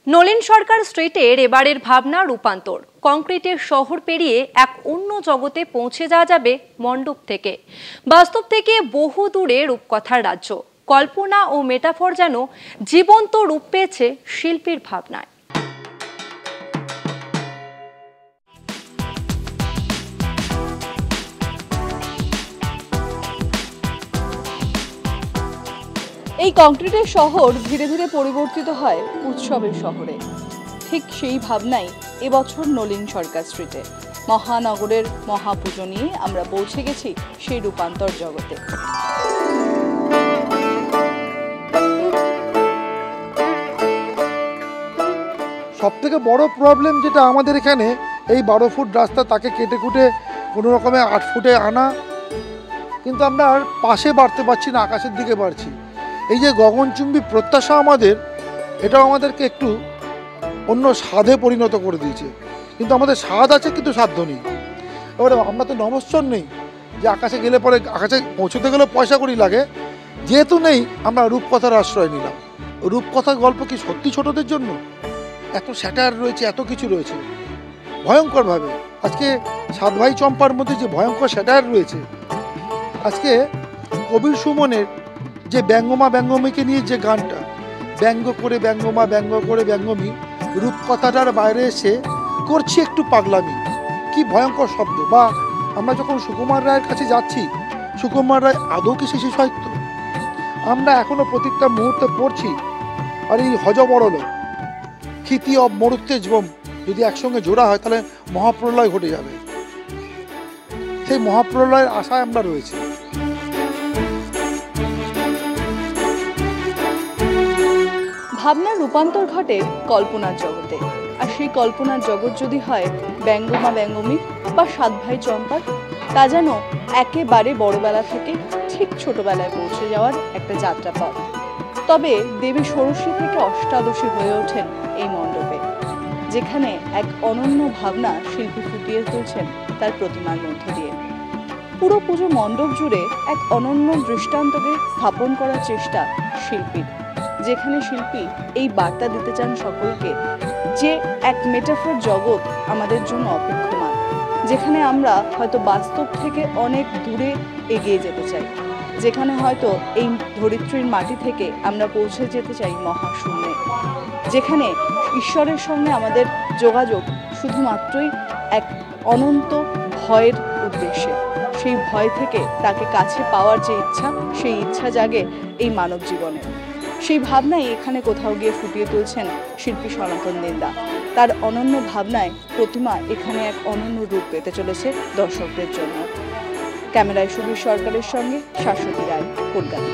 নলিন সরকার স্ট্রিটের এবারের ভাবনা রূপান্তর। কংক্রিটের শহর পেরিয়ে এক অন্য জগতে পৌঁছে যাওয়া যাবে মণ্ডপ থেকে। বাস্তব থেকে বহু দূরে রূপকথার রাজ্য। কল্পনা ও মেটাফর যেন জীবন্ত রূপ পেয়েছে শিল্পীর ভাবনায়। এই কংক্রিটের শহর ধীরে ধীরে পরিবর্তিত হয় উৎসবের শহরে। ঠিক সেই ভাবনাই এবছর নলিন সরকার স্ট্রিটে। মহানগরের মহাপুজো নিয়ে আমরা পৌঁছে গেছি সেই রূপান্তর জগতে। সবথেকে বড় প্রবলেম যেটা আমাদের এখানে, এই 12 ফুট রাস্তা তাকে কেটে কুটে কোনো রকমে 8 ফুটে আনা, কিন্তু আমরা আর পাশে বাড়তে পারছি না, আকাশের দিকে বাড়ছি। এই যে গগনচুম্বী প্রত্যাশা আমাদের, এটাও আমাদেরকে একটু অন্য স্বাদে পরিণত করে দিয়েছে। কিন্তু আমাদের স্বাদ আছে, কিন্তু সাধ্য নেই। এবারে আমরা তো নমস্বর নেই যে আকাশে গেলে পরে আকাশে পৌঁছতে গেলেও পয়সা করি লাগে, যেহেতু নেই আমরা রূপকথার আশ্রয় নিলাম। রূপকথার গল্প কি সত্যি ছোটদের জন্য? এত স্যাটার রয়েছে, এত কিছু রয়েছে ভয়ঙ্করভাবে। আজকে সাত ভাই চম্পার মধ্যে যে ভয়ঙ্কর স্যাটার রয়েছে, আজকে কবির সুমনের যে ব্যঙ্গমা ব্যঙ্গমীকে নিয়ে যে গানটা, ব্যঙ্গ করে ব্যঙ্গমা ব্যঙ্গ করে ব্যঙ্গমী, রূপকথাটার বাইরে এসে করছি একটু পাগলামি, কি ভয়ঙ্কর শব্দ। বা আমরা যখন সুকুমার রায়ের কাছে যাচ্ছি, সুকুমার রায় আদৌ কি শিশু সাহিত্য? আমরা এখনো প্রত্যেকটা মুহূর্তে পড়ছি আর এই হজবরল ক্ষিতি অব মরুত্তেজবম যদি একসঙ্গে জোড়া হয় তাহলে মহাপ্রলয় ঘটে যাবে। সেই মহাপ্রলয়ের আশায় আমরা রয়েছি। ভাবনার রূপান্তর ঘটে কল্পনার জগতে। আর সেই কল্পনার জগৎ যদি হয় ব্যঙ্গমা ব্যঙ্গমী বা সাত ভাই চম্পার, তা যেন একেবারে বড়বেলা থেকে ঠিক ছোটবেলায় পৌঁছে যাওয়ার একটা যাত্রাপথ। তবে দেবী ষোড়শী থেকে অষ্টাদশী হয়ে ওঠেন এই মণ্ডপে, যেখানে এক অনন্য ভাবনা শিল্পী ফুটিয়ে তুলছেন তার প্রতিমার মধ্য দিয়ে। পুরো পুজো মণ্ডপ জুড়ে এক অনন্য দৃষ্টান্তকে স্থাপন করার চেষ্টা শিল্পীর, যেখানে শিল্পী এই বার্তা দিতে চান সকলকে যে এক মেটাফর জগৎ আমাদের জন্য অপেক্ষমান, যেখানে আমরা হয়তো বাস্তব থেকে অনেক দূরে এগিয়ে যেতে চাই, যেখানে হয়তো এই ধরিত্রীর মাটি থেকে আমরা পৌঁছে যেতে চাই মহাশূন্যে, যেখানে ঈশ্বরের সঙ্গে আমাদের যোগাযোগ শুধুমাত্রই এক অনন্ত ভয়ের উদ্দেশ্যে। সেই ভয় থেকে তাকে কাছে পাওয়ার যে ইচ্ছা, সেই ইচ্ছা জাগে এই মানব জীবনে। সেই ভাবনাই এখানে কোথাও গিয়ে ফুটিয়ে তুলছেন শিল্পী সনাতন দিন্দা। তার অনন্য ভাবনায় প্রতিমা এখানে এক অনন্য রূপ পেতে চলেছে দর্শকদের জন্য। ক্যামেরায় সুবীর সরকারের সঙ্গে শাশ্বতী রায়, কলকাতা।